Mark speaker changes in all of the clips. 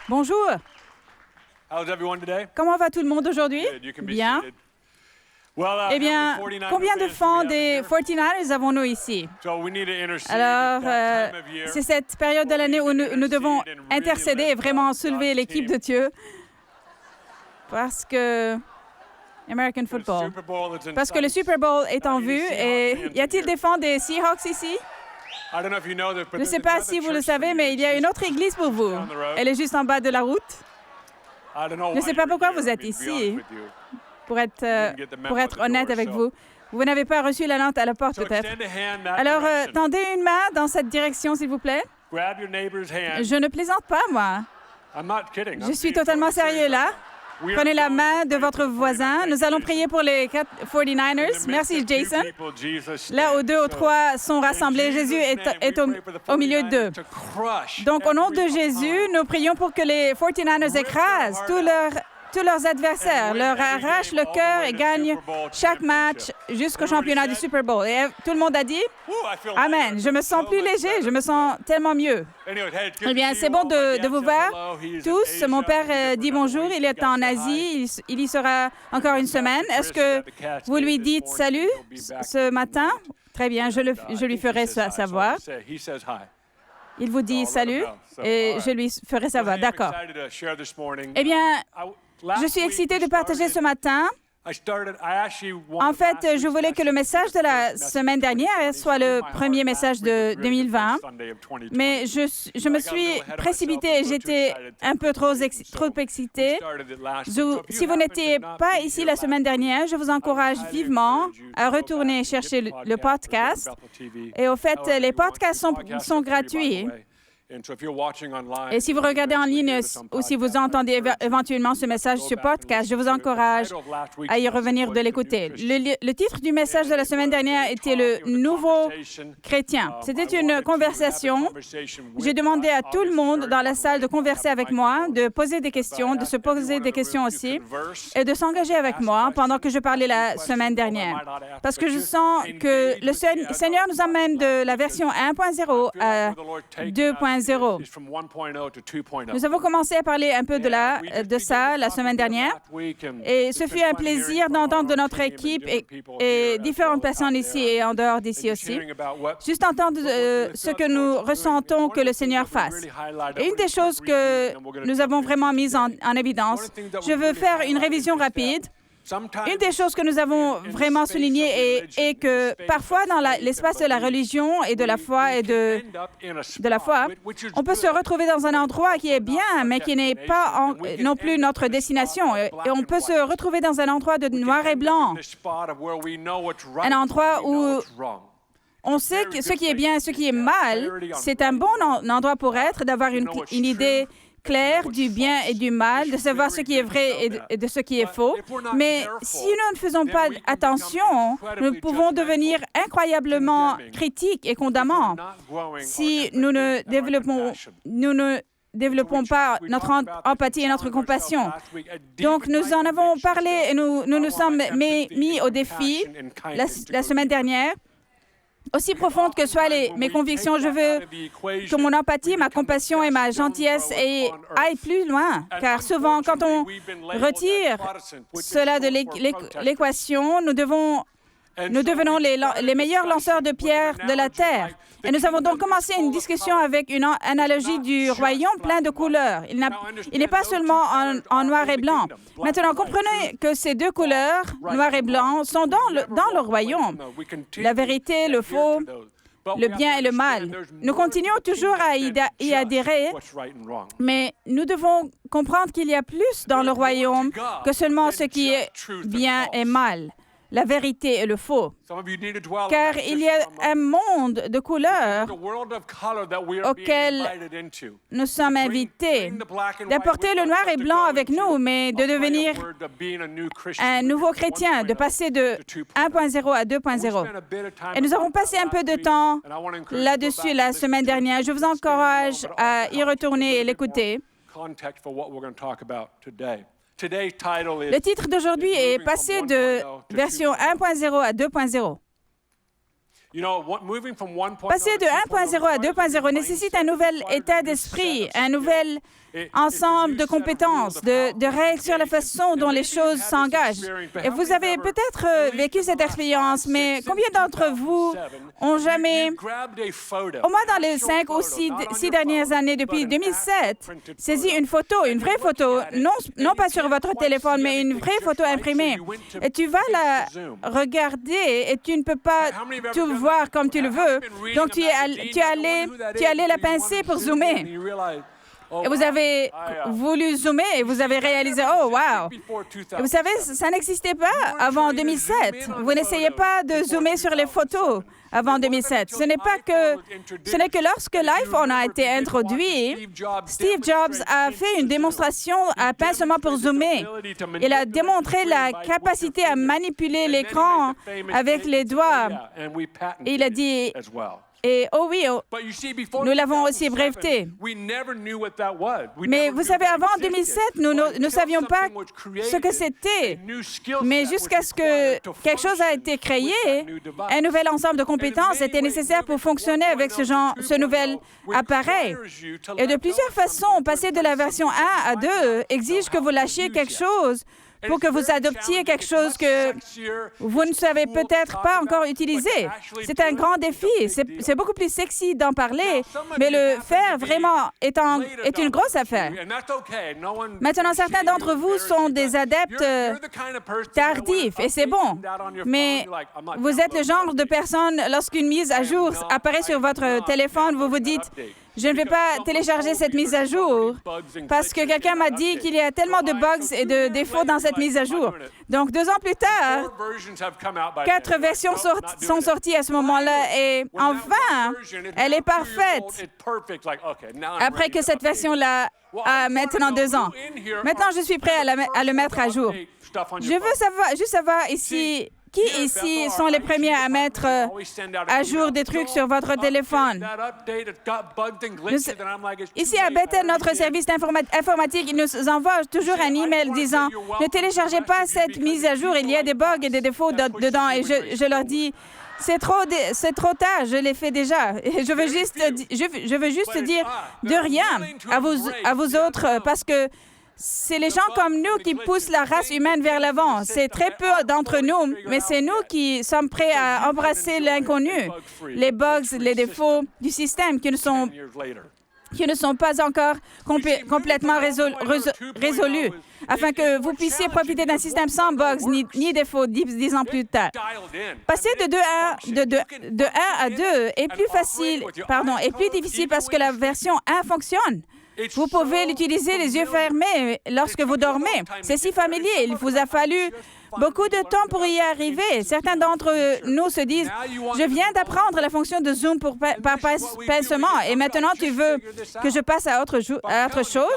Speaker 1: Bonjour.
Speaker 2: How's everyone today?
Speaker 1: Comment va tout le monde aujourd'hui?
Speaker 2: Good. You can be
Speaker 1: Bien.
Speaker 2: seated. Well,
Speaker 1: Eh bien,
Speaker 2: how many 49er
Speaker 1: combien de
Speaker 2: fans do
Speaker 1: fans
Speaker 2: we have in
Speaker 1: des
Speaker 2: here?
Speaker 1: 49ers avons-nous ici?
Speaker 2: So we need to intercede.
Speaker 1: Alors,
Speaker 2: It's that time of year
Speaker 1: c'est cette période de l'année où nous devons intercéder et vraiment soulever l'équipe de Dieu. Parce que American
Speaker 2: The
Speaker 1: football.
Speaker 2: Super Bowl is in
Speaker 1: Parce que le
Speaker 2: sight.
Speaker 1: Super Bowl est en
Speaker 2: Any
Speaker 1: vue.
Speaker 2: Seahawks
Speaker 1: Et
Speaker 2: fans
Speaker 1: y a-t-il
Speaker 2: in
Speaker 1: des
Speaker 2: here?
Speaker 1: fans des Seahawks ici?
Speaker 2: I don't know if you know this, but
Speaker 1: Je ne
Speaker 2: there's
Speaker 1: sais pas
Speaker 2: another
Speaker 1: si vous le
Speaker 2: church for
Speaker 1: savez,
Speaker 2: you.
Speaker 1: mais il y a une autre église pour vous.
Speaker 2: down the road.
Speaker 1: Elle est juste en bas de la route.
Speaker 2: I don't know
Speaker 1: Je ne
Speaker 2: why
Speaker 1: sais pas
Speaker 2: you're
Speaker 1: pourquoi
Speaker 2: here,
Speaker 1: vous êtes
Speaker 2: to be
Speaker 1: ici.
Speaker 2: honest with you.
Speaker 1: Pour être honnête avec vous. Vous n'avez pas reçu la lente à la porte,
Speaker 2: So
Speaker 1: peut-être.
Speaker 2: extend a hand that
Speaker 1: Alors,
Speaker 2: direction.
Speaker 1: tendez une main dans cette direction, s'il vous plaît.
Speaker 2: Grab your neighbor's hand.
Speaker 1: Je ne plaisante pas, moi.
Speaker 2: I'm not kidding.
Speaker 1: Je
Speaker 2: I'm
Speaker 1: suis
Speaker 2: being
Speaker 1: totalement
Speaker 2: totally
Speaker 1: sérieux
Speaker 2: serious
Speaker 1: là.
Speaker 2: right now. We are
Speaker 1: Prenez la
Speaker 2: going
Speaker 1: main
Speaker 2: to
Speaker 1: de
Speaker 2: pray
Speaker 1: votre
Speaker 2: for the
Speaker 1: voisin.
Speaker 2: 49ers.
Speaker 1: Nous allons prier pour les 49ers.
Speaker 2: In the midst
Speaker 1: Merci,
Speaker 2: of two
Speaker 1: Jason.
Speaker 2: people, Jesus
Speaker 1: Là où
Speaker 2: stands.
Speaker 1: deux ou
Speaker 2: So,
Speaker 1: trois sont rassemblés,
Speaker 2: in
Speaker 1: Jésus
Speaker 2: Jesus'
Speaker 1: est
Speaker 2: name, we pray for the
Speaker 1: au milieu d'eux.
Speaker 2: 49ers to crush
Speaker 1: Donc, au nom de
Speaker 2: every
Speaker 1: Jésus,
Speaker 2: opponent.
Speaker 1: nous prions pour que les 49ers écrasent tous leurs adversaires, leur arrachent le cœur et gagnent chaque match jusqu'au championnat du Super Bowl. Et tout le monde a dit
Speaker 2: Woo, I feel
Speaker 1: Amen.
Speaker 2: lighter.
Speaker 1: Je me sens
Speaker 2: So
Speaker 1: plus
Speaker 2: much
Speaker 1: léger,
Speaker 2: better.
Speaker 1: je me sens tellement mieux.
Speaker 2: Anyway, hey, it's good
Speaker 1: Eh bien,
Speaker 2: to see
Speaker 1: c'est
Speaker 2: you
Speaker 1: bon
Speaker 2: all. My
Speaker 1: de
Speaker 2: dad
Speaker 1: vous
Speaker 2: says
Speaker 1: voir
Speaker 2: hello. He's in
Speaker 1: tous. Mon
Speaker 2: Asia.
Speaker 1: père
Speaker 2: He's here
Speaker 1: dit
Speaker 2: for another
Speaker 1: bonjour.
Speaker 2: week.
Speaker 1: Il
Speaker 2: You
Speaker 1: est
Speaker 2: guys
Speaker 1: en
Speaker 2: say hi.
Speaker 1: Asie. Il y sera encore une semaine. Est-ce que vous lui dites salut ce matin? Très bien, je lui ferai savoir.
Speaker 2: He says hi.
Speaker 1: Il vous dit salut et je lui ferai savoir. D'accord. Eh bien, je suis excitée de partager ce matin. En fait, je voulais que le message de la semaine dernière soit le premier message de 2020, mais je me suis précipitée et j'étais un peu trop excitée. Si vous n'étiez pas ici la semaine dernière, je vous encourage vivement à retourner chercher le podcast. Et au fait, les podcasts sont gratuits. Et si vous regardez en ligne ou si vous entendez éventuellement ce message sur podcast, je vous encourage à y revenir de l'écouter. Le titre du message de la semaine dernière était le nouveau chrétien. C'était une conversation. J'ai demandé à tout le monde dans la salle de converser avec moi, de poser des questions, de se poser des questions aussi et de s'engager avec moi pendant que je parlais la semaine dernière. Parce que je sens que le Seigneur nous amène de la version 1.0 à 2.0. Nous avons commencé à parler un peu de ça la semaine dernière et ce fut un plaisir d'entendre de notre équipe et différentes personnes ici et en dehors d'ici aussi, juste entendre ce que nous ressentons que le Seigneur fasse. Et une des choses que nous avons vraiment mises en évidence, je veux faire une révision rapide. Une des choses que nous avons vraiment soulignées est que parfois dans l'espace de la religion et de la foi on peut se retrouver dans un endroit qui est bien, mais qui n'est pas non plus notre destination. Et on peut se retrouver dans un endroit de noir et blanc, un endroit où on sait que ce qui est bien et ce qui est mal. C'est un bon endroit pour être, d'avoir une idée clair du bien et du mal, de savoir ce qui est vrai et de ce qui est faux. Mais si nous ne faisons pas attention, nous pouvons devenir incroyablement critiques et condamnants si nous ne développons pas notre empathie et notre compassion. Donc, nous en avons parlé et nous nous sommes mis au défi la semaine dernière. Aussi profonde que soient mes convictions, je veux que mon empathie, ma compassion et ma gentillesse aillent plus loin. Car souvent, quand on retire cela de l'équation, nous devenons les meilleurs lanceurs de pierres de la terre. Et nous avons donc commencé une discussion avec une analogie du royaume plein de couleurs. Il n'est pas seulement en noir et blanc. Maintenant, comprenez que ces deux couleurs, noir et blanc, sont dans le royaume. La vérité, le faux, le bien et le mal. Nous continuons toujours à y adhérer, mais nous devons comprendre qu'il y a plus dans le royaume que seulement ce qui est bien et mal. La vérité et le faux. Car il y a un monde de couleurs auquel nous sommes invités d'apporter le noir et blanc avec nous, mais de devenir un nouveau chrétien, de passer de 1.0 à 2.0. Et nous avons passé un peu de temps là-dessus la semaine dernière. Je vous encourage à y retourner et l'écouter. Le titre d'aujourd'hui est passé de version 1.0 à 2.0. Passer de 1.0 à 2.0 nécessite un nouvel état d'esprit, un nouvel ensemble de compétences, de règles sur la façon dont les choses s'engagent. Et vous avez peut-être vécu cette expérience, mais combien d'entre vous ont jamais, au moins dans les 5 ou 6 dernières années depuis 2007, saisi une photo, une vraie photo, non pas sur votre téléphone, mais une vraie photo imprimée. Et tu vas la regarder et tu ne peux pas tout voir comme tu le veux. Donc, tu es allé la pincer pour zoomer. Et vous avez voulu zoomer et vous avez réalisé, oh, wow! Et vous savez, ça n'existait pas avant 2007. Vous n'essayez pas de zoomer sur les photos avant 2007. Ce n'est que lorsque l'iPhone a été introduit, Steve Jobs a fait une démonstration à pincement pour zoomer. Il a démontré la capacité à manipuler l'écran avec les doigts. Et il a dit... Et oh oui, nous l'avons aussi breveté. Mais vous savez, avant 2007, nous ne savions pas ce que c'était. Mais jusqu'à ce que quelque chose a été créé, un nouvel ensemble de compétences était nécessaire pour fonctionner avec ce nouvel appareil. Et de plusieurs façons, passer de la version 1 à 2 exige que vous lâchiez quelque chose pour que vous adoptiez quelque chose que vous ne savez peut-être pas encore utiliser. C'est un grand défi. C'est beaucoup plus sexy d'en parler, mais le faire vraiment est une grosse affaire. Maintenant, certains d'entre vous sont des adeptes tardifs, et c'est bon. Mais vous êtes le genre de personne, lorsqu'une mise à jour apparaît sur votre téléphone, vous vous dites, je ne vais pas télécharger cette mise à jour parce que quelqu'un m'a dit qu'il y a tellement de bugs et de défauts dans cette mise à jour. Donc, 2 ans plus tard, 4 versions sont sorties à ce moment-là et enfin, elle est parfaite après que cette version-là a maintenant 2 ans. Maintenant, je suis prêt à le mettre à jour. Je veux juste savoir ici... Qui ici sont les premiers à mettre à jour des trucs sur votre téléphone? Ici, à Bethel, notre service informatique, il nous envoie toujours un email disant « Ne téléchargez pas cette mise à jour, il y a des bugs et des défauts dedans. » Et je leur dis « C'est trop tard, je l'ai fait déjà. » Et je veux juste dire de rien à vous autres parce que c'est les gens comme nous qui poussent la race humaine vers l'avant. C'est très peu d'entre nous, mais c'est nous qui sommes prêts à embrasser l'inconnu, les bugs, les défauts du système qui ne sont pas encore complètement résolus, afin que vous puissiez profiter d'un système sans bugs ni défauts 10 ans plus tard. Passer de 1 à 2 est plus difficile parce que la version 1 fonctionne. Vous pouvez l'utiliser les yeux fermés lorsque vous dormez. C'est si familier. Il vous a fallu beaucoup de temps pour y arriver. Certains d'entre nous se disent « Je viens d'apprendre la fonction de zoom par pincement et maintenant tu veux que je passe à autre chose? »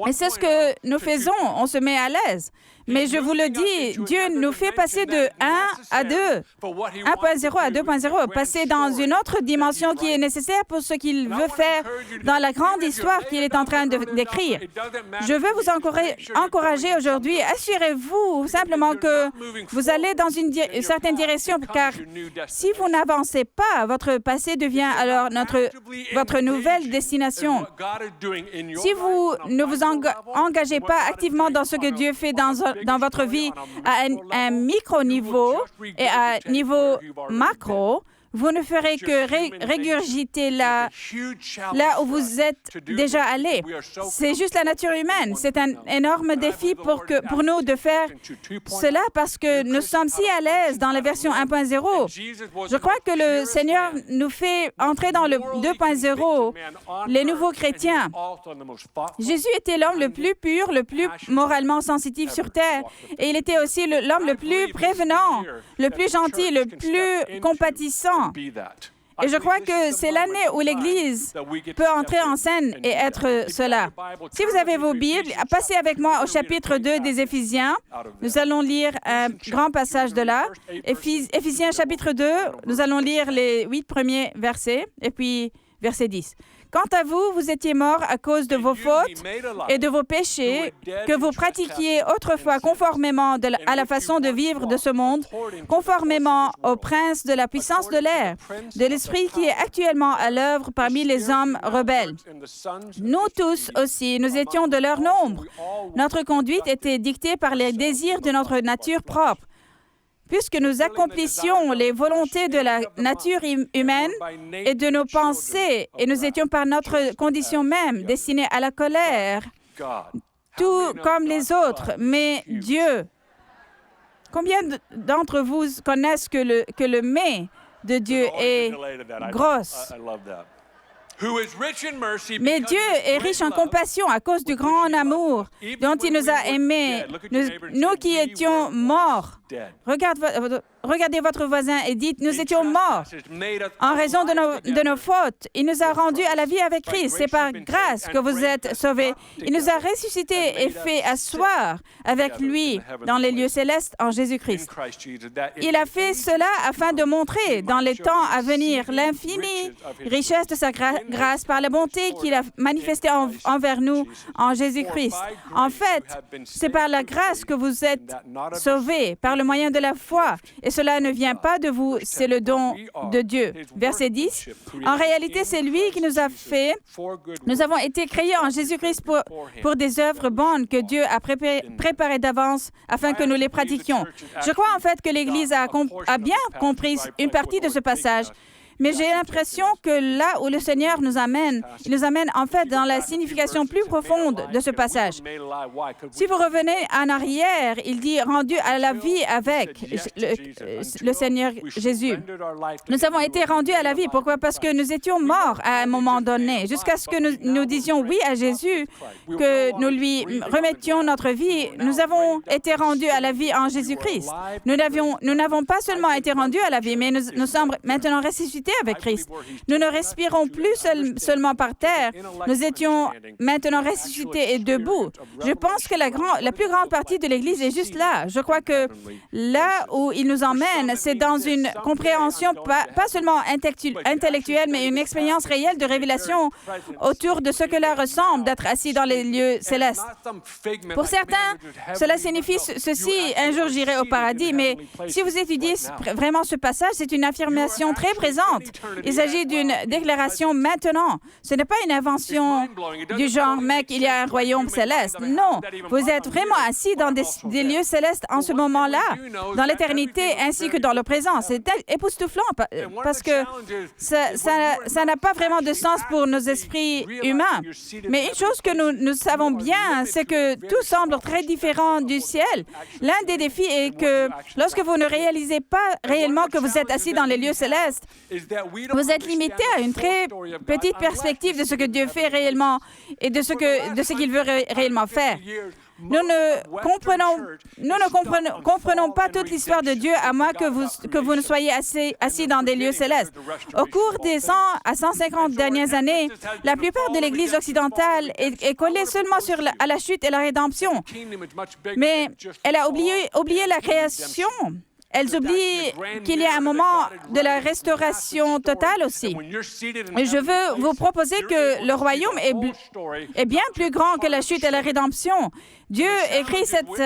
Speaker 1: Et c'est ce que nous faisons. On se met à l'aise. Mais je vous le dis, Dieu nous fait passer de 1 à 2, 1.0 à 2.0, passer dans une autre dimension qui est nécessaire pour ce qu'il veut faire dans la grande histoire qu'il est en train d'écrire. Je veux vous encourager aujourd'hui. Assurez-vous simplement que vous allez dans une certaine direction, car si vous n'avancez pas, votre passé devient alors votre nouvelle destination. Si vous ne vous engagez pas activement dans ce que Dieu fait dans votre vie à un micro-niveau et à un niveau macro, vous ne ferez que régurgiter là où vous êtes déjà allé. C'est juste la nature humaine. C'est un énorme défi pour nous de faire cela parce que nous sommes si à l'aise dans la version 1.0. Je crois que le Seigneur nous fait entrer dans le 2.0, les nouveaux chrétiens. Jésus était l'homme le plus pur, le plus moralement sensitif sur terre, et il était aussi l'homme le plus prévenant, le plus gentil, le plus compatissant. Et je crois que c'est l'année où l'Église peut entrer en scène et être cela. Si vous avez vos Bibles, passez avec moi au chapitre 2 des Éphésiens. Nous allons lire un grand passage de là. Éphésiens chapitre 2, nous allons lire les 8 premiers versets et puis Verset 10. Quant à vous, vous étiez morts à cause de vos fautes et de vos péchés que vous pratiquiez autrefois conformément à la façon de vivre de ce monde, conformément au prince de la puissance de l'air, de l'esprit qui est actuellement à l'œuvre parmi les hommes rebelles. Nous tous aussi, nous étions de leur nombre. Notre conduite était dictée par les désirs de notre nature propre. Puisque nous accomplissions les volontés de la nature humaine et de nos pensées, et nous étions par notre condition même destinés à la colère, tout comme les autres, mais Dieu. Combien d'entre vous connaissent que le mais de Dieu est grosse? Mais Dieu est riche en compassion à cause du grand amour dont il nous a aimés, nous qui étions morts. Regardez votre voisin et dites, nous étions morts en raison de nos fautes. Il nous a rendus à la vie avec Christ. C'est par grâce que vous êtes sauvés. Il nous a ressuscités et fait asseoir avec lui dans les lieux célestes en Jésus-Christ. Il a fait cela afin de montrer dans les temps à venir l'infinie richesse de sa grâce par la bonté qu'il a manifestée envers nous en Jésus-Christ. En fait, c'est par la grâce que vous êtes sauvés, par le moyen de la foi. Et cela ne vient pas de vous, c'est le don de Dieu. Verset 10. En réalité, c'est lui qui nous a fait. Nous avons été créés en Jésus-Christ pour des œuvres bonnes que Dieu a préparées d'avance afin que nous les pratiquions. Je crois en fait que l'Église a bien compris une partie de ce passage. Mais j'ai l'impression que là où le Seigneur nous amène, il nous amène en fait dans la signification plus profonde de ce passage. Si vous revenez en arrière, il dit « rendu à la vie avec le Seigneur Jésus ». Nous avons été rendus à la vie. Pourquoi? Parce que nous étions morts à un moment donné. Jusqu'à ce que nous disions oui à Jésus, que nous lui remettions notre vie, nous avons été rendus à la vie en Jésus-Christ. Nous n'avons pas seulement été rendus à la vie, mais nous sommes maintenant ressuscités avec Christ. Nous ne respirons plus seulement par terre. Nous étions maintenant ressuscités et debout. Je pense que la plus grande partie de l'Église est juste là. Je crois que là où il nous emmène, c'est dans une compréhension pas seulement intellectuelle, mais une expérience réelle de révélation autour de ce que cela ressemble d'être assis dans les lieux célestes. Pour certains, cela signifie ceci, un jour j'irai au paradis, mais si vous étudiez vraiment ce passage, c'est une affirmation très présente. Il s'agit d'une déclaration maintenant. Ce n'est pas une invention du genre, mec, il y a un royaume céleste. Non, vous êtes vraiment assis dans des lieux célestes en ce moment-là, dans l'éternité ainsi que dans le présent. C'est époustouflant parce que ça n'a pas vraiment de sens pour nos esprits humains. Mais une chose que nous savons bien, c'est que tout semble très différent du ciel. L'un des défis est que lorsque vous ne réalisez pas réellement que vous êtes assis dans les lieux célestes, vous êtes limité à une très petite perspective de ce que Dieu fait réellement et de ce qu'il veut réellement faire. Nous ne comprenons pas toute l'histoire de Dieu à moins que vous ne soyez assis dans des lieux célestes. Au cours des 100 à 150 dernières années, la plupart de l'Église occidentale est collée seulement à la chute et la rédemption. Mais elle a oublié la création. Elles oublient qu'il y a un moment de la restauration totale aussi. Et je veux vous proposer que le royaume est bien plus grand que la chute et la rédemption. Dieu écrit cette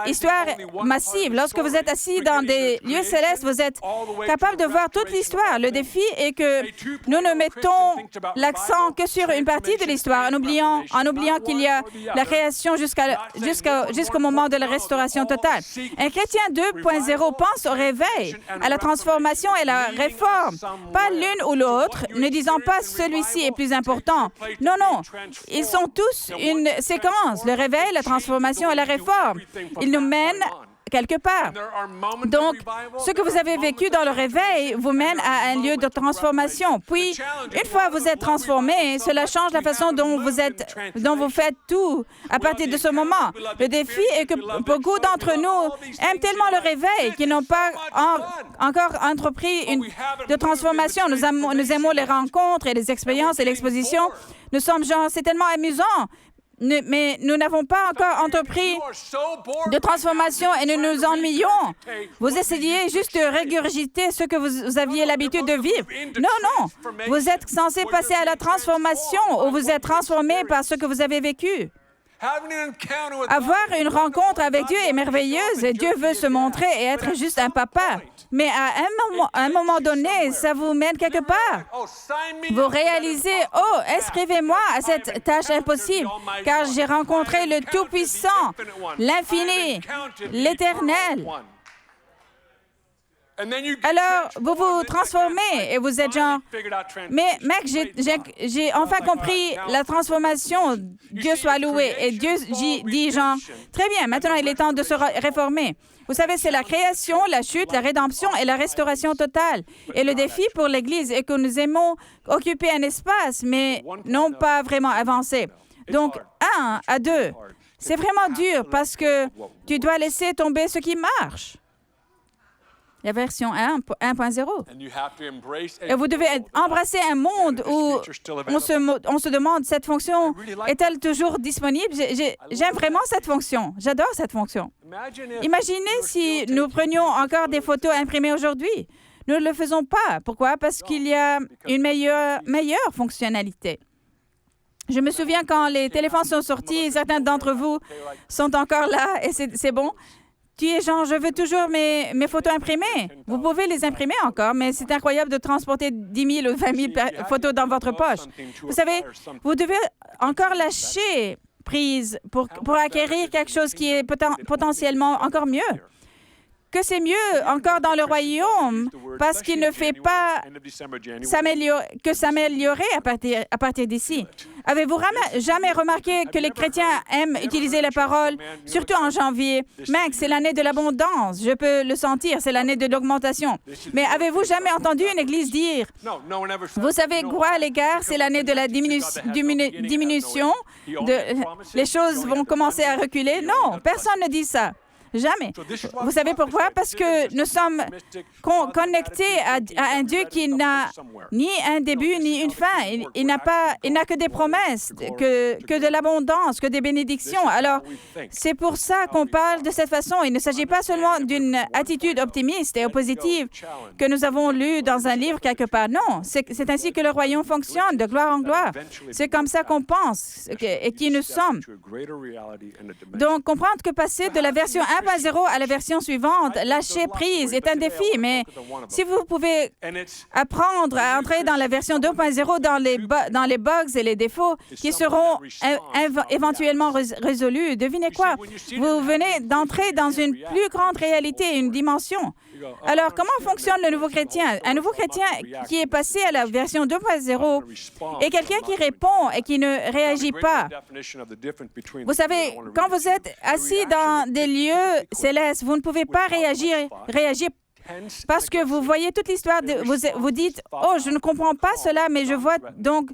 Speaker 1: histoire massive. Lorsque vous êtes assis dans des lieux célestes, vous êtes capable de voir toute l'histoire. Le défi est que nous ne mettons l'accent que sur une partie de l'histoire, en oubliant qu'il y a la création jusqu'au moment de la restauration totale. Un chrétien 2.0 pense au réveil, à la transformation et la réforme. Pas l'une ou l'autre, ne disant pas celui-ci est plus important. Non, non. Ils sont tous une séquence. Le réveil, la transformation et la réforme. Ils nous mènent quelque part. Donc, ce que vous avez vécu dans le réveil vous mène à un lieu de transformation. Puis, une fois vous êtes transformé, cela change la façon dont vous faites tout à partir de ce moment. Le défi est que beaucoup d'entre nous aiment tellement le réveil qu'ils n'ont pas encore entrepris de transformation. Nous aimons les rencontres et les expériences et l'exposition. Nous sommes genre, c'est tellement amusant. mais nous n'avons pas encore entrepris de transformation et nous nous ennuyons. Vous essayez juste de régurgiter ce que vous aviez l'habitude de vivre. Non, non. Vous êtes censé passer à la transformation où vous êtes transformé par ce que vous avez vécu. Avoir une rencontre avec Dieu est merveilleuse et Dieu veut se montrer et être juste un papa. Mais à un moment donné, ça vous mène quelque part. Vous réalisez, oh, inscrivez-moi à cette tâche impossible, car j'ai rencontré le Tout-Puissant, l'Infini, l'Éternel. Alors, vous vous transformez et vous êtes genre, mais mec, j'ai enfin compris la transformation, Dieu soit loué. Et Dieu dit genre, très bien, maintenant il est temps de se réformer. Vous savez, c'est la création, la chute, la rédemption et la restauration totale. Et le défi pour l'Église est que nous aimons occuper un espace, mais non pas vraiment avancer. Donc, 1 à 2, c'est vraiment dur parce que tu dois laisser tomber ce qui marche. La version 1.0. Et vous devez embrasser un monde où on se demande, cette fonction est-elle toujours disponible? J'aime vraiment cette fonction. J'adore cette fonction. Imaginez si nous prenions encore des photos imprimées aujourd'hui. Nous ne le faisons pas. Pourquoi? Parce qu'il y a une meilleure fonctionnalité. Je me souviens quand les téléphones sont sortis, certains d'entre vous sont encore là et c'est bon. Tu es genre, je veux toujours mes photos imprimées. Vous pouvez les imprimer encore, mais c'est incroyable de transporter 10 000 ou 20 000 photos dans votre poche. Vous savez, vous devez encore lâcher prise pour acquérir quelque chose qui est potentiellement encore mieux. Que c'est mieux encore dans le royaume parce qu'il ne fait pas s'améliorer à partir d'ici. Avez-vous jamais remarqué que les chrétiens aiment utiliser la parole, surtout en janvier? Mec, c'est l'année de l'abondance, je peux le sentir, c'est l'année de l'augmentation. Mais avez-vous jamais entendu une église dire, vous savez quoi les gars, c'est l'année de la diminution, les choses vont commencer à reculer? Non, personne ne dit ça. Jamais. Vous savez pourquoi? Parce que nous sommes connectés à un Dieu qui n'a ni un début ni une fin. Il n'a que des promesses, que de l'abondance, que des bénédictions. Alors, c'est pour ça qu'on parle de cette façon. Il ne s'agit pas seulement d'une attitude optimiste et positive que nous avons lue dans un livre quelque part. Non, c'est ainsi que le royaume fonctionne, de gloire en gloire. C'est comme ça qu'on pense et qui nous sommes. Donc, comprendre que passer de la version 1.0 à la version suivante, lâcher prise est un défi, mais si vous pouvez apprendre à entrer dans la version 2.0 dans les bugs et les défauts qui seront éventuellement résolus, devinez quoi? Vous venez d'entrer dans une plus grande réalité, une dimension. Alors, comment fonctionne le nouveau chrétien? Un nouveau chrétien qui est passé à la version 2.0 est quelqu'un qui répond et qui ne réagit pas. Vous savez, quand vous êtes assis dans des lieux célestes, vous ne pouvez pas réagir parce que vous voyez toute l'histoire. Vous dites, oh, je ne comprends pas cela, mais je vois donc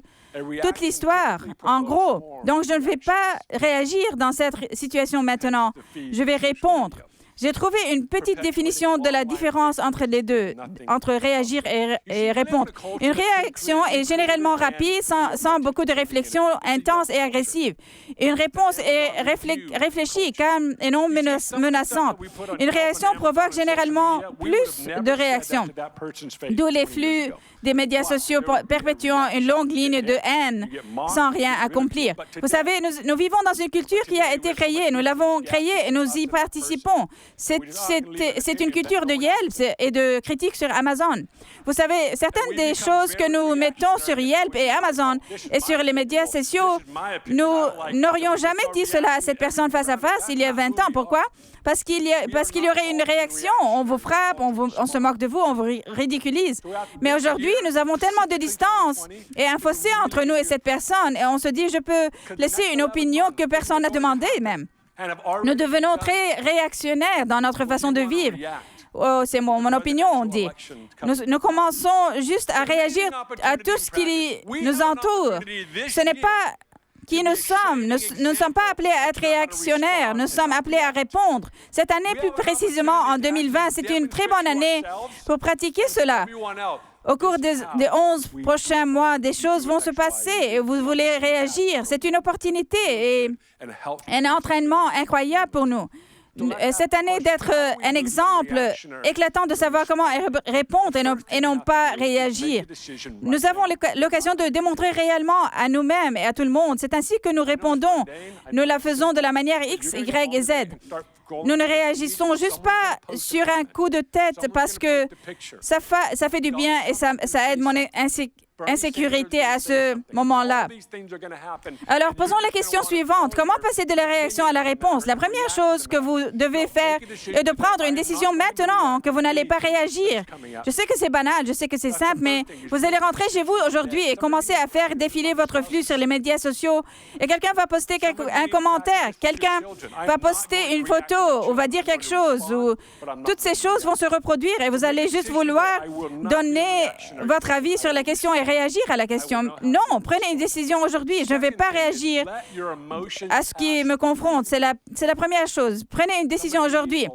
Speaker 1: toute l'histoire, en gros. Donc, je ne vais pas réagir dans cette situation maintenant. Je vais répondre. J'ai trouvé une petite définition de la différence entre les deux, entre réagir et répondre. Une réaction est généralement rapide, sans beaucoup de réflexion, intense et agressive. Une réponse est réfléchie, calme et non menaçante. Une réaction provoque généralement plus de réactions, d'où les flux des médias sociaux perpétuant une longue ligne de haine sans rien accomplir. Vous savez, nous vivons dans une culture qui a été créée. Nous l'avons créée et nous y participons. C'est une culture de Yelp et de critiques sur Amazon. Vous savez, certaines des choses que nous mettons sur Yelp et Amazon et sur les médias sociaux, nous n'aurions jamais dit cela à cette personne face à face il y a 20 ans. Pourquoi? Parce qu'il y aurait une réaction. On vous frappe, on se moque de vous, on vous ridiculise. Mais aujourd'hui, nous avons tellement de distance et un fossé entre nous et cette personne. Et on se dit, je peux laisser une opinion que personne n'a demandé même. Nous devenons très réactionnaires dans notre façon de vivre. Oh, c'est mon opinion, on dit. Nous commençons juste à réagir à tout ce qui nous entoure. Ce n'est pas qui nous sommes. Nous ne sommes pas appelés à être réactionnaires. Nous sommes appelés à répondre. Cette année, plus précisément en 2020, c'est une très bonne année pour pratiquer cela. Au cours des 11 prochains mois, des choses vont se passer et vous voulez réagir. C'est une opportunité et un entraînement incroyable pour nous. Cette année, d'être un exemple éclatant de savoir comment répondre et non pas réagir. Nous avons l'occasion de démontrer réellement à nous-mêmes et à tout le monde. C'est ainsi que nous répondons. Nous la faisons de la manière X, Y et Z. Nous ne réagissons juste pas sur un coup de tête parce que ça fait du bien et ça aide mon insécurité à ce moment-là. Alors, posons la question suivante. Comment passer de la réaction à la réponse? La première chose que vous devez faire est de prendre une décision maintenant que vous n'allez pas réagir. Je sais que c'est banal, je sais que c'est simple, mais vous allez rentrer chez vous aujourd'hui et commencer à faire défiler votre flux sur les médias sociaux et quelqu'un va poster un commentaire, quelqu'un va poster une photo ou va dire quelque chose ou toutes ces choses vont se reproduire et vous allez juste vouloir donner votre avis sur la question et réagir à la question. Non, prenez une décision aujourd'hui. Je ne vais pas réagir à ce qui me confronte. C'est la première chose. Prenez une décision aujourd'hui.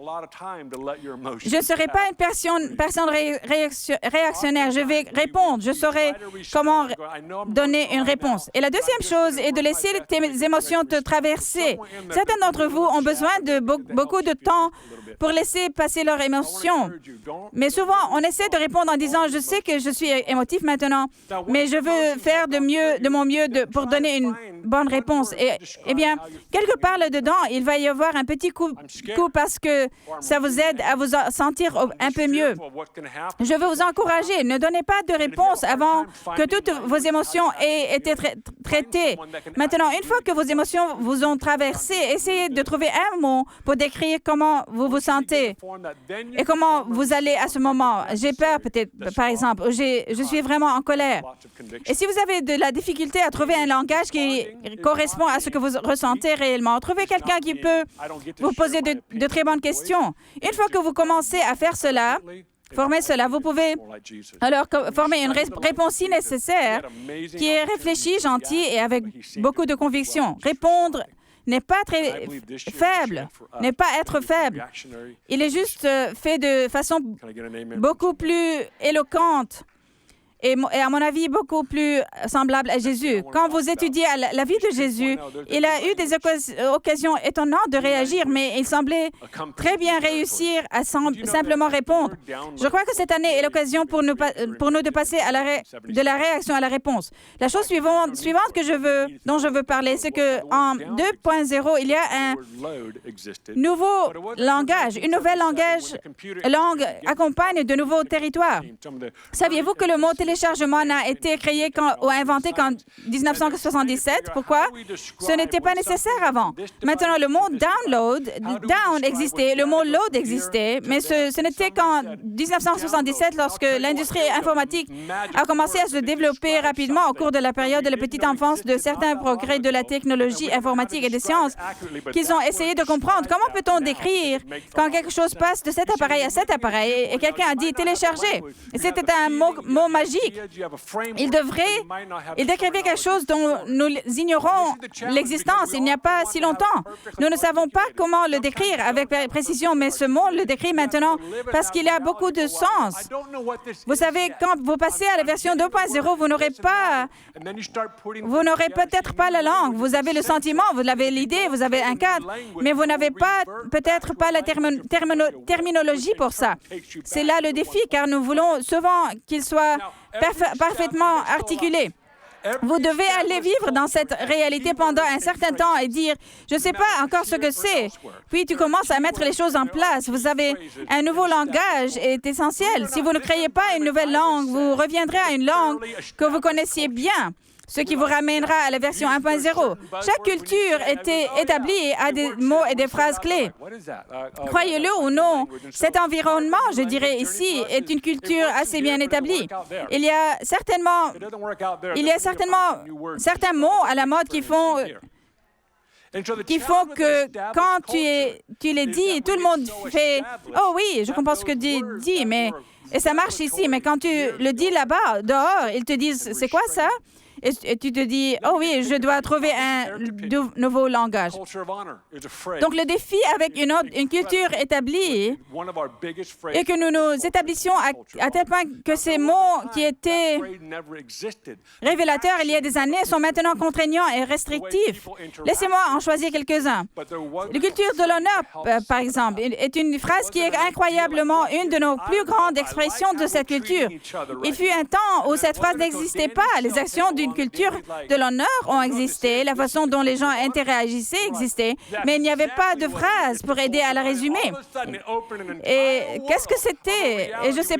Speaker 1: Je ne serai pas une personne réactionnaire. Je vais répondre. Je saurai comment donner une réponse. Et la deuxième chose est de laisser tes émotions te traverser. Certains d'entre vous ont besoin de beaucoup de temps pour laisser passer leurs émotions. Mais souvent, on essaie de répondre en disant « Je sais que je suis émotif maintenant, mais je veux faire de mon mieux pour donner une bonne réponse. » Eh bien, quelque part là-dedans, il va y avoir un petit coup parce que ça vous aide à vous sentir un peu mieux. Je veux vous encourager. Ne donnez pas de réponse avant que toutes vos émotions aient été traitées. Maintenant, une fois que vos émotions vous ont traversé, essayez de trouver un mot pour décrire comment vous vous sentez et comment vous allez à ce moment. J'ai peur peut-être, par exemple, je suis vraiment en colère. Et si vous avez de la difficulté à trouver un langage qui correspond à ce que vous ressentez réellement, trouvez quelqu'un qui peut vous poser de très bonnes questions. Une fois que vous commencez à faire cela, former cela, vous pouvez alors former une réponse si nécessaire qui est réfléchie, gentille et avec beaucoup de conviction. Répondre n'est pas très faible, n'est pas être faible. Il est juste fait de façon beaucoup plus éloquente et à mon avis, beaucoup plus semblable à Jésus. Quand vous étudiez la vie de Jésus, il a eu des occasions étonnantes de réagir, mais il semblait très bien réussir à simplement répondre. Je crois que cette année est l'occasion pour nous de passer de la réaction à la réponse. La chose suivante dont je veux parler, c'est qu'en 2.0, il y a un nouveau langage. Une nouvelle langue accompagne de nouveaux territoires. Saviez-vous que le mot téléchargement n'a été créé ou inventé qu'en 1977. Pourquoi? Ce n'était pas nécessaire avant. Maintenant, le mot download existait, le mot load existait, mais ce n'était qu'en 1977, lorsque l'industrie informatique a commencé à se développer rapidement au cours de la période de la petite enfance de certains progrès de la technologie informatique et des sciences, qu'ils ont essayé de comprendre comment peut-on décrire quand quelque chose passe de cet appareil à cet appareil et quelqu'un a dit télécharger. Et c'était un mot magique. Il décrivait quelque chose dont nous ignorons l'existence il n'y a pas si longtemps. Nous ne savons pas comment le décrire avec précision, mais ce mot le décrit maintenant parce qu'il a beaucoup de sens. Vous savez, quand vous passez à la version 2.0, vous n'aurez peut-être pas la langue. Vous avez le sentiment, vous avez l'idée, vous avez un cadre, mais vous n'avez peut-être pas la terminologie pour ça. C'est là le défi, car nous voulons souvent qu'il soit parfaitement articulé. Vous devez aller vivre dans cette réalité pendant un certain temps et dire « Je ne sais pas encore ce que c'est ». Puis tu commences à mettre les choses en place. Vous avez un nouveau langage est essentiel. Si vous ne créez pas une nouvelle langue, vous reviendrez à une langue que vous connaissiez bien, ce qui vous ramènera à la version 1.0. Chaque culture était établie à des mots et des phrases clés. Croyez-le ou non, cet environnement, je dirais ici, est une culture assez bien établie. Il y a certainement certains mots à la mode qui font que quand tu les dis, tout le monde fait « Oh oui, je comprends ce que tu dis, mais... » Et ça marche ici, mais quand tu le dis là-bas, dehors, ils te disent « C'est quoi ça? » et tu te dis, oh oui, je dois trouver un nouveau langage. Donc, le défi avec une culture établie est que nous nous établissions à tel point que ces mots qui étaient révélateurs il y a des années sont maintenant contraignants et restrictifs. Laissez-moi en choisir quelques-uns. La culture de l'honneur, par exemple, est une phrase qui est incroyablement une de nos plus grandes expressions de cette culture. Il fut un temps où cette phrase n'existait pas. Les actions d'une culture de l'honneur ont existé, la façon dont les gens interagissaient existait, mais il n'y avait pas de phrase pour aider à la résumer. Et qu'est-ce que c'était? Et je ne sais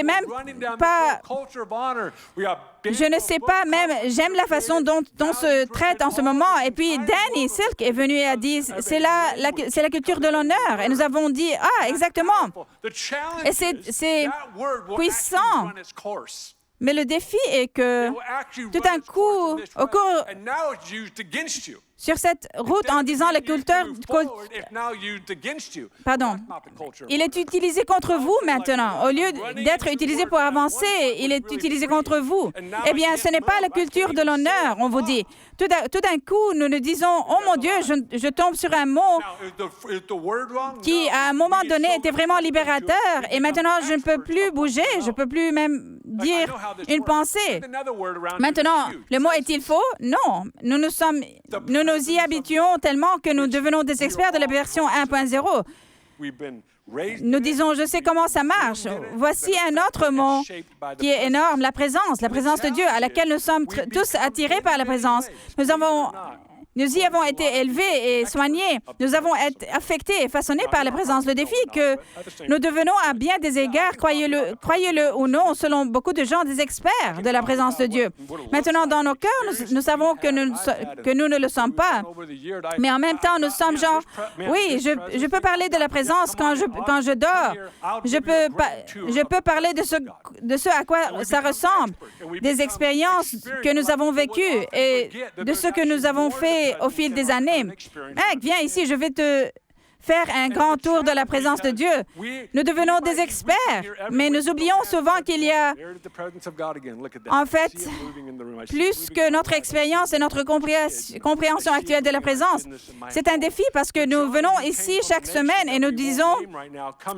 Speaker 1: même pas. Je ne sais pas même, j'aime la façon dont on se traite en ce moment. Et puis Danny Silk est venu et a dit, c'est la culture de l'honneur. Et nous avons dit, ah, exactement. Et c'est puissant. Mais le défi est que tout d'un coup, sur cette route, en disant le culture... Pardon. Il est utilisé contre vous maintenant. Au lieu d'être utilisé pour avancer, il est utilisé contre vous. Eh bien, ce n'est pas la culture de l'honneur, on vous dit. Tout d'un coup, nous nous disons, oh mon Dieu, je tombe sur un mot qui, à un moment donné, était vraiment libérateur. Et maintenant, je ne peux plus bouger, je ne peux plus même dire une pensée. Maintenant, le mot est-il faux? Non. Nous nous y habituons tellement que nous devenons des experts de la version 1.0. Nous disons, je sais comment ça marche. Voici un autre mot qui est énorme, la présence de Dieu, à laquelle nous sommes tous attirés par la présence. Nous y avons été élevés et soignés. Nous avons été affectés et façonnés par la présence. Le défi que nous devenons à bien des égards, croyez-le ou non, selon beaucoup de gens, des experts de la présence de Dieu. Maintenant, dans nos cœurs, nous savons que nous ne le sommes pas. Mais en même temps, nous sommes genre, oui, je peux parler de la présence quand je dors. Je peux parler de ce à quoi ça ressemble, des expériences que nous avons vécues et de ce que nous avons fait au fil des années. Mec, viens ici, je vais te faire un grand tour de la présence de Dieu. Nous devenons des experts, mais nous oublions souvent qu'il y a, en fait, plus que notre expérience et notre compréhension actuelle de la présence. C'est un défi parce que nous venons ici chaque semaine et nous disons,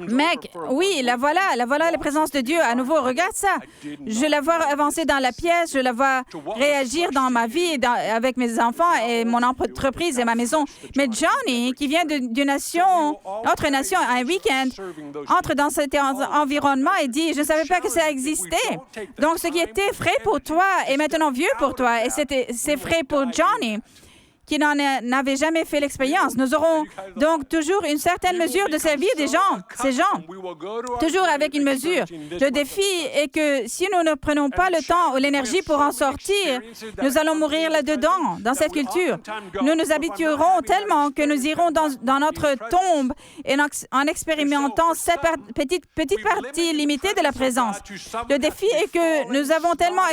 Speaker 1: mec, oui, la voilà la présence de Dieu. À nouveau, regarde ça. Je la vois avancer dans la pièce, je la vois réagir dans ma vie, avec mes enfants et mon entreprise et ma maison. Mais Johnny, qui vient d'une autre nation, un week-end, entre dans cet environnement et dit, je ne savais pas que ça existait. Donc, ce qui était frais pour toi est maintenant vieux pour toi. Et c'est frais pour Johnny, qui n'avait jamais fait l'expérience. Nous aurons donc toujours une certaine mesure de servir ces gens, toujours avec une mesure. Le défi est que si nous ne prenons pas le temps ou l'énergie pour en sortir, nous allons mourir là-dedans, dans cette culture. Nous nous habituerons tellement que nous irons dans notre tombe et en expérimentant cette petite partie limitée de la présence. Le défi est que nous avons tellement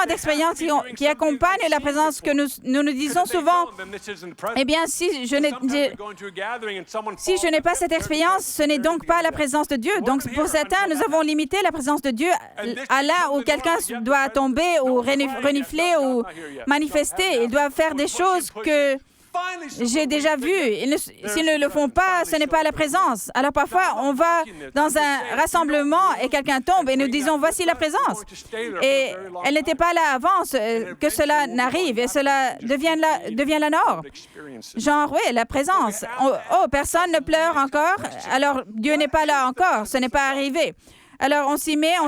Speaker 1: d'expériences qui accompagnent la présence que nous disons souvent, eh bien, si je n'ai pas cette expérience, ce n'est donc pas la présence de Dieu. Donc, pour certains, nous avons limité la présence de Dieu à là où quelqu'un doit tomber ou renifler ou manifester. Ils doivent faire des choses que j'ai déjà vu. S'ils ne le font pas, ce n'est pas la présence. Alors parfois, on va dans un rassemblement et quelqu'un tombe et nous disons, voici la présence. Et elle n'était pas là avant que cela n'arrive et cela devient la norme. Genre, oui, la présence. Oh, personne ne pleure encore, alors Dieu n'est pas là encore, ce n'est pas arrivé. Alors, on s'y met, et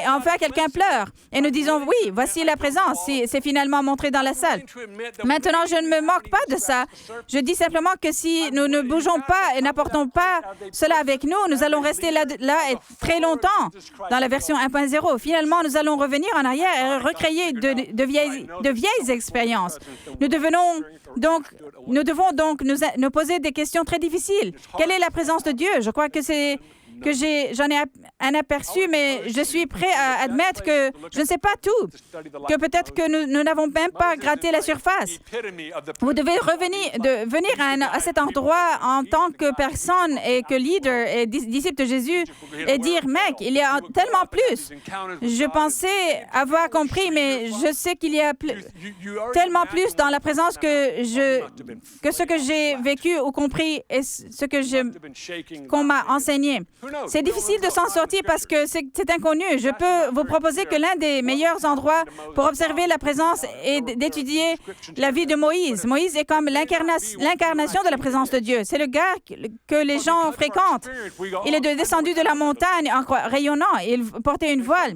Speaker 1: enfin, quelqu'un pleure. Et nous disons, oui, voici la présence. C'est finalement montré dans la salle. Maintenant, je ne me moque pas de ça. Je dis simplement que si nous ne bougeons pas et n'apportons pas cela avec nous, nous allons rester là et très longtemps dans la version 1.0. Finalement, nous allons revenir en arrière et recréer de vieilles expériences. Nous devons donc nous poser des questions très difficiles. Quelle est la présence de Dieu? Je crois que c'est que j'en ai un aperçu, mais je suis prêt à admettre que je ne sais pas tout, que peut-être que nous n'avons même pas gratté la surface. Vous devez venir à cet endroit en tant que personne et que leader et disciple de Jésus et dire, mec, il y a tellement plus. Je pensais avoir compris, mais je sais qu'il y a tellement plus dans la présence que ce que j'ai vécu ou compris et ce que qu'on m'a enseigné. C'est difficile de s'en sortir parce que c'est inconnu. Je peux vous proposer que l'un des meilleurs endroits pour observer la présence et d'étudier la vie de Moïse. Moïse est comme l'incarnation de la présence de Dieu. C'est le gars que les gens fréquentent. Il est descendu de la montagne en rayonnant. Il portait un voile,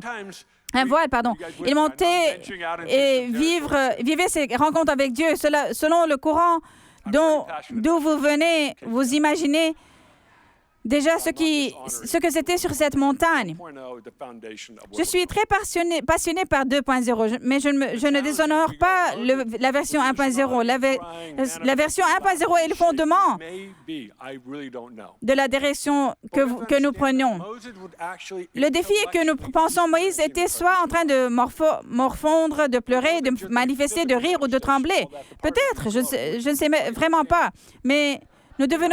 Speaker 1: pardon. Il montait et vivait ses rencontres avec Dieu. Selon le courant d'où vous venez, vous imaginez déjà ce que c'était sur cette montagne. Je suis très passionné par 2.0, mais je ne déshonore pas la version 1.0. La version 1.0 est le fondement de la direction que nous prenons. Le défi est que nous pensons Moïse était soit en train de morfondre, de pleurer, de manifester, de rire ou de trembler. Peut-être, je ne sais vraiment pas, mais nous devons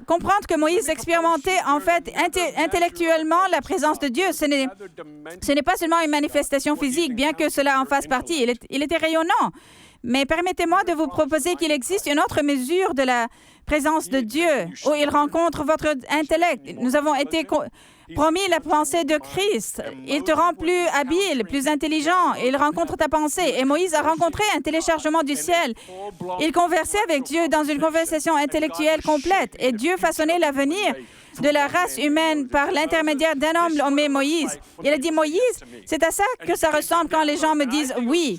Speaker 1: comprendre que Moïse expérimentait en fait intellectuellement la présence de Dieu. Ce n'est pas seulement une manifestation physique, bien que cela en fasse partie. Il était rayonnant. Mais permettez-moi de vous proposer qu'il existe une autre mesure de la présence de Dieu où il rencontre votre intellect. Nous avons été promis la pensée de Christ. Il te rend plus habile, plus intelligent. Il rencontre ta pensée. Et Moïse a rencontré un téléchargement du ciel. Il conversait avec Dieu dans une conversation intellectuelle complète. Et Dieu façonnait l'avenir de la race humaine par l'intermédiaire d'un homme nommé Moïse. Il a dit, Moïse, c'est à ça que ça ressemble quand les gens me disent oui.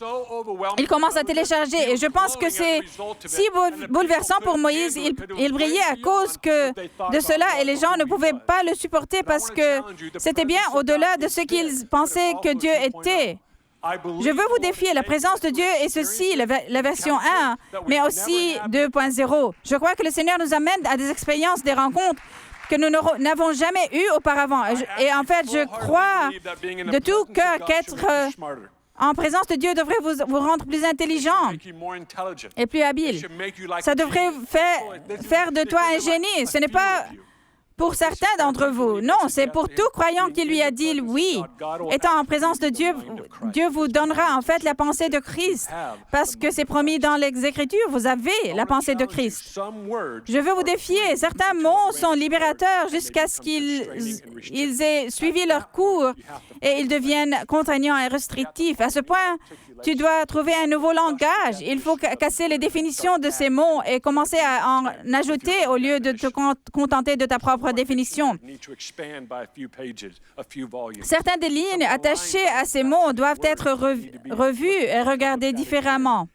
Speaker 1: Il commence à télécharger et je pense que c'est si bouleversant pour Moïse. Il brillait à cause de cela et les gens ne pouvaient pas le supporter parce que c'était bien au-delà de ce qu'ils pensaient que Dieu était. Je veux vous défier. La présence de Dieu est ceci, la version 1, mais aussi 2.0. Je crois que le Seigneur nous amène à des expériences, des rencontres que nous n'avons jamais eues auparavant. Et en fait, je crois de tout cœur qu'être en présence de Dieu devrait vous rendre plus intelligent et plus habile. Ça devrait faire de toi un génie. Ce n'est pas pour certains d'entre vous. Non, c'est pour tout croyant qui lui a dit oui. Étant en présence de Dieu, Dieu vous donnera en fait la pensée de Christ. Parce que c'est promis dans les Écritures, vous avez la pensée de Christ. Je veux vous défier. Certains mots sont libérateurs jusqu'à ce qu'ils aient suivi leur cours et ils deviennent contraignants et restrictifs. À ce point, tu dois trouver un nouveau langage. Il faut casser les définitions de ces mots et commencer à en ajouter au lieu de te contenter de ta propre définition. Certaines des lignes attachées à ces mots doivent être revues et regardées différemment.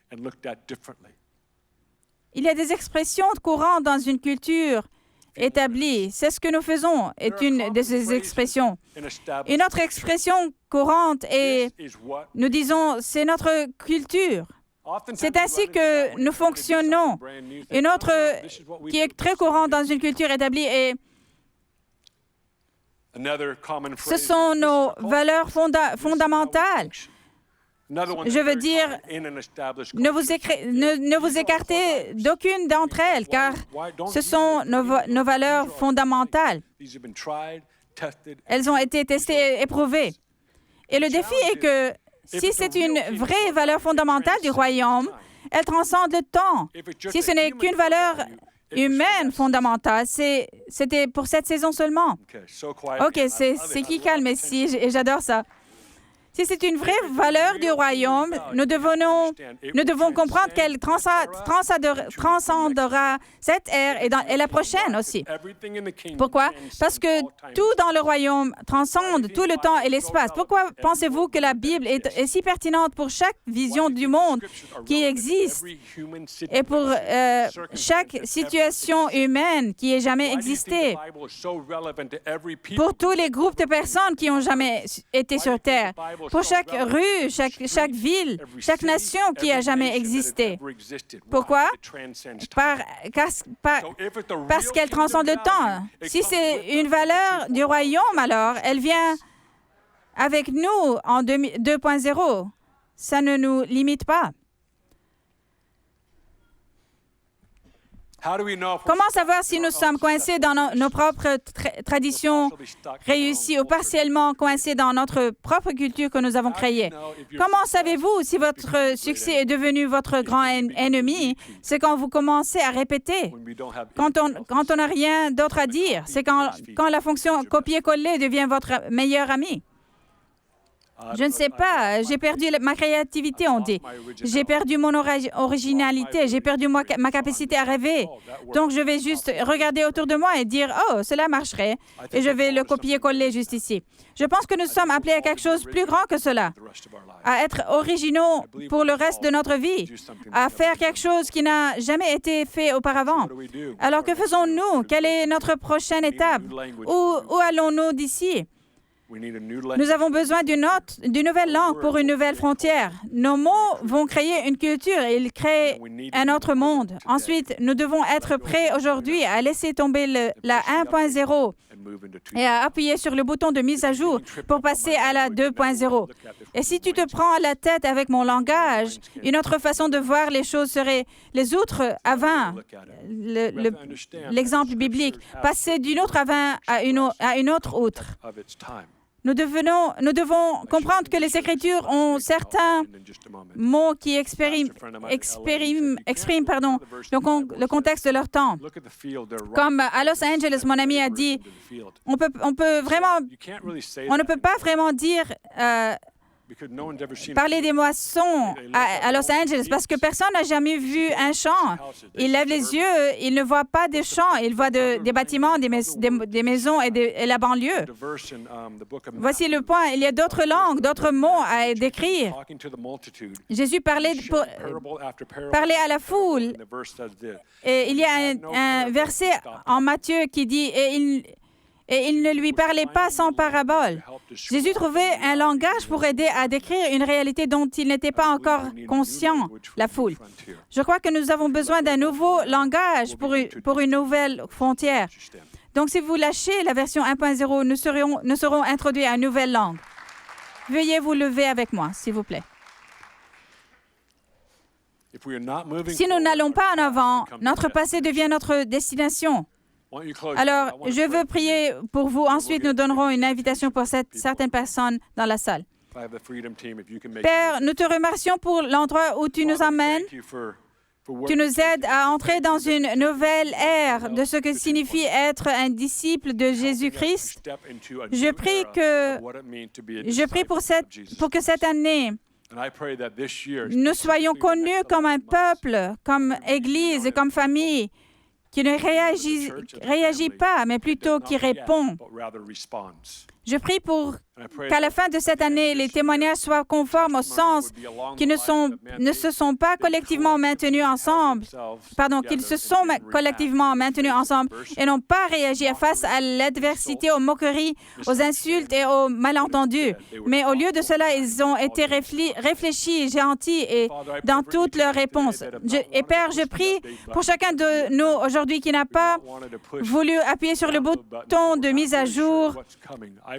Speaker 1: Il y a des expressions courantes dans une culture établie. C'est ce que nous faisons, est une de ces expressions. Une autre expression courante est, nous disons, c'est notre culture. C'est ainsi que nous fonctionnons. Une autre qui est très courante dans une culture établie est, ce sont nos valeurs fondamentales. Je veux dire, ne vous écartez d'aucune d'entre elles, car ce sont nos valeurs fondamentales. Elles ont été testées et éprouvées. Et le défi est que si c'est une vraie valeur fondamentale du royaume, elle transcende le temps. Si ce n'est qu'une valeur humaine fondamentale, c'était pour cette saison seulement. OK, c'est qui calme ici, et j'adore ça. Si c'est une vraie valeur du royaume, nous devons comprendre qu'elle transcendera cette ère et la prochaine aussi. Pourquoi? Parce que tout dans le royaume transcende tout le temps et l'espace. Pourquoi pensez-vous que la Bible est si pertinente pour chaque vision du monde qui existe et pour chaque situation humaine qui ait jamais existé? Pour tous les groupes de personnes qui ont jamais été sur Terre. pour chaque rue, chaque ville, chaque nation qui a jamais existé. Pourquoi? Parce qu'elle transcende le temps. Si c'est une valeur du royaume, alors, elle vient avec nous en 2.0. Ça ne nous limite pas. Comment savoir si nous sommes coincés dans nos propres traditions réussies ou partiellement coincés dans notre propre culture que nous avons créée? Comment savez-vous si votre succès est devenu votre grand ennemi? C'est quand vous commencez à répéter. Quand on n'a rien d'autre à dire. C'est quand la fonction copier-coller devient votre meilleur ami. Je ne sais pas, j'ai perdu ma créativité, on dit. J'ai perdu mon originalité, j'ai perdu ma capacité à rêver. Donc, je vais juste regarder autour de moi et dire, « Oh, cela marcherait. » Et je vais le copier-coller juste ici. Je pense que nous sommes appelés à quelque chose de plus grand que cela, à être originaux pour le reste de notre vie, à faire quelque chose qui n'a jamais été fait auparavant. Alors, que faisons-nous? Quelle est notre prochaine étape? Où allons-nous d'ici? Nous avons besoin d'une nouvelle langue pour une nouvelle frontière. Nos mots vont créer une culture et ils créent un autre monde. Ensuite, nous devons être prêts aujourd'hui à laisser tomber la 1.0 et à appuyer sur le bouton de mise à jour pour passer à la 2.0. Et si tu te prends la tête avec mon langage, une autre façon de voir les choses serait les outres à vin, l'exemple biblique, passer d'une outre à vin à une autre outre. Nous devons comprendre que les Écritures ont certains mots qui expriment le contexte de leur temps. Comme à Los Angeles, mon ami a dit, on ne peut pas vraiment dire parler des moissons à Los Angeles parce que personne n'a jamais vu un champ. Il lève les yeux, il ne voit pas des champs, il voit des bâtiments, des maisons et la banlieue. Voici le point, il y a d'autres langues, d'autres mots à décrire. Jésus parlait à la foule. Et il y a un verset en Matthieu qui dit et il ne lui parlait pas sans parabole. Jésus trouvait un langage pour aider à décrire une réalité dont il n'était pas encore conscient, la foule. Je crois que nous avons besoin d'un nouveau langage pour une nouvelle frontière. Donc, si vous lâchez la version 1.0, nous serons introduits à une nouvelle langue. Veuillez vous lever avec moi, s'il vous plaît. Si nous n'allons pas en avant, notre passé devient notre destination. Alors, je veux prier pour vous. Ensuite, nous donnerons une invitation pour certaines personnes dans la salle. Père, nous te remercions pour l'endroit où tu nous emmènes. Tu nous aides à entrer dans une nouvelle ère de ce que signifie être un disciple de Jésus-Christ. Je prie pour que cette année, nous soyons connus comme un peuple, comme Église et comme famille, qui ne réagit pas, mais plutôt qui répond. Je prie pour qu'à la fin de cette année, les témoignages soient conformes au sens, qu'ils ne se sont pas collectivement maintenus ensemble, qu'ils se sont collectivement maintenus ensemble et n'ont pas réagi face à l'adversité, aux moqueries, aux insultes et aux malentendus. Mais au lieu de cela, ils ont été réfléchis, gentils et dans toutes leurs réponses. Et Père, je prie pour chacun de nous aujourd'hui qui n'a pas voulu appuyer sur le bouton de mise à jour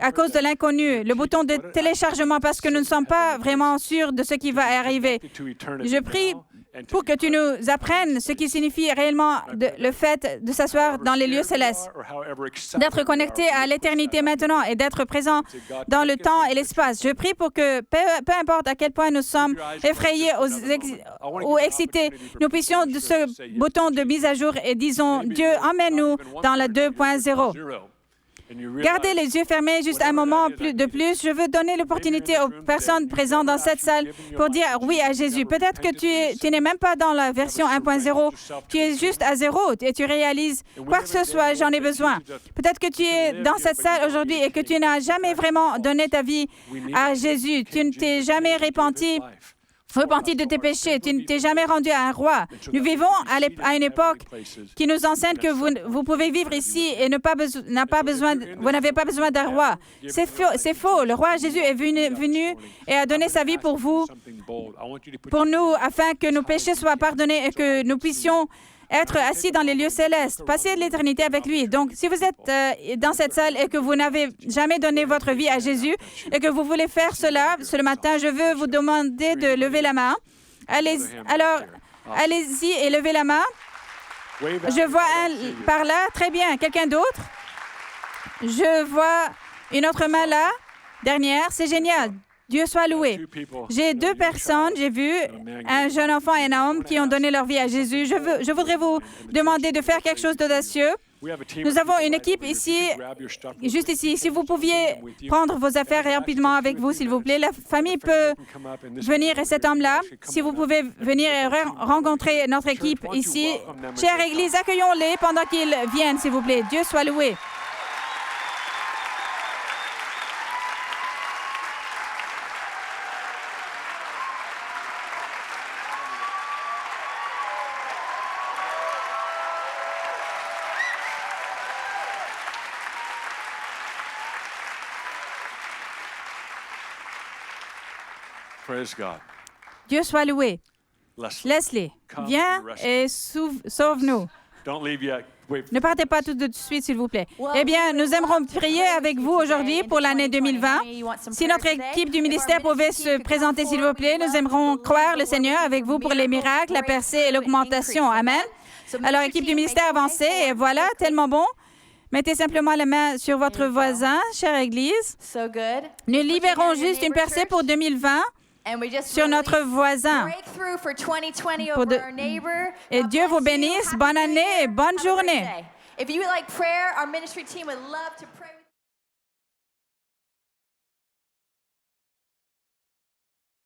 Speaker 1: à cause de l'inconnu, le bouton de téléchargement parce que nous ne sommes pas vraiment sûrs de ce qui va arriver. Je prie pour que tu nous apprennes ce qui signifie réellement le fait de s'asseoir dans les lieux célestes, d'être connecté à l'éternité maintenant et d'être présent dans le temps et l'espace. Je prie pour que, peu importe à quel point nous sommes effrayés ou excités, nous puissions de ce bouton de mise à jour et disons, Dieu, emmène-nous dans la 2.0. Gardez les yeux fermés juste un moment de plus. Je veux donner l'opportunité aux personnes présentes dans cette salle pour dire oui à Jésus. Peut-être que tu n'es même pas dans la version 1.0, tu es juste à 0 et tu réalises quoi que ce soit, j'en ai besoin. Peut-être que tu es dans cette salle aujourd'hui et que tu n'as jamais vraiment donné ta vie à Jésus. Tu ne t'es jamais repenti repentis de tes péchés. Tu ne t'es jamais rendu à un roi. Nous vivons à une époque qui nous enseigne que vous pouvez vivre ici et vous n'avez pas besoin d'un roi. C'est faux. Le roi Jésus est venu et a donné sa vie pour vous, pour nous, afin que nos péchés soient pardonnés et que nous puissions être assis dans les lieux célestes, passer l'éternité avec lui. Donc, si vous êtes dans cette salle et que vous n'avez jamais donné votre vie à Jésus et que vous voulez faire cela ce matin, je veux vous demander de lever la main. Alors, allez-y et levez la main. Je vois un par là. Très bien. Quelqu'un d'autre? Je vois une autre main là. Dernière. C'est génial. Dieu soit loué. J'ai 2 personnes, j'ai vu un jeune enfant et un homme qui ont donné leur vie à Jésus. Je voudrais vous demander de faire quelque chose d'audacieux. Nous avons une équipe ici, juste ici. Si vous pouviez prendre vos affaires rapidement avec vous, s'il vous plaît. La famille peut venir et cet homme-là, si vous pouvez venir et rencontrer notre équipe ici. Chère Église, accueillons-les pendant qu'ils viennent, s'il vous plaît. Dieu soit loué. Dieu soit loué. Leslie, viens et sauve-nous. Ne partez pas tout de suite, s'il vous plaît. Eh bien, nous aimerons prier avec vous aujourd'hui pour l'année 2020. Si notre équipe du ministère pouvait se présenter, s'il vous plaît, nous aimerons croire le Seigneur avec vous pour les miracles, la percée et l'augmentation. Amen. Alors, équipe du ministère, avancez. Et voilà, tellement bon. Mettez simplement la main sur votre voisin, chère Église. Nous libérons juste une percée pour 2020. Sur notre voisin. Et Dieu vous bénisse. Bonne année et bonne journée.